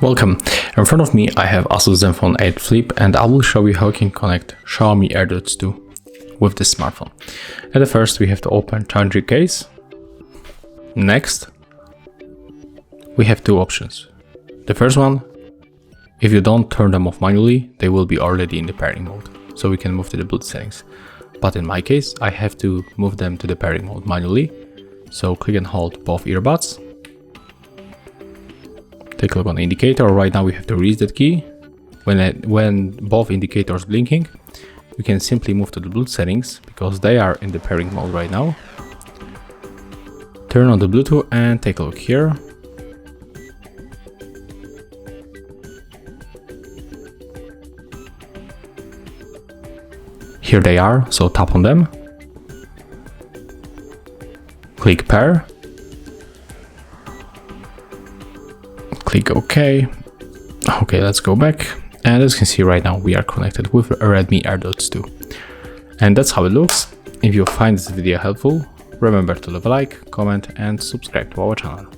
Welcome. In front of me I have ASUS ZenFone 8 Flip, and I will show you how you can connect XIAOMI AirDots 2 with this smartphone. At first we have to open charging case. Next we have two options. The first one, if you don't turn them off manually, they will be already in the pairing mode, so we can move to the Bluetooth settings. But in my case I have to move them to the pairing mode manually, so click and hold both earbuds. Take a look on the indicator. Right now we have the reset key. When both indicators blinking, you can simply move to the Bluetooth settings because they are in the pairing mode right now. Turn on the Bluetooth and take a look here. Here they are, so tap on them. Click pair. Click OK. Okay, let's go back. And as you can see right now, we are connected with Redmi AirDots 2. And that's how it looks. If you find this video helpful, remember to leave a like, comment and subscribe to our channel.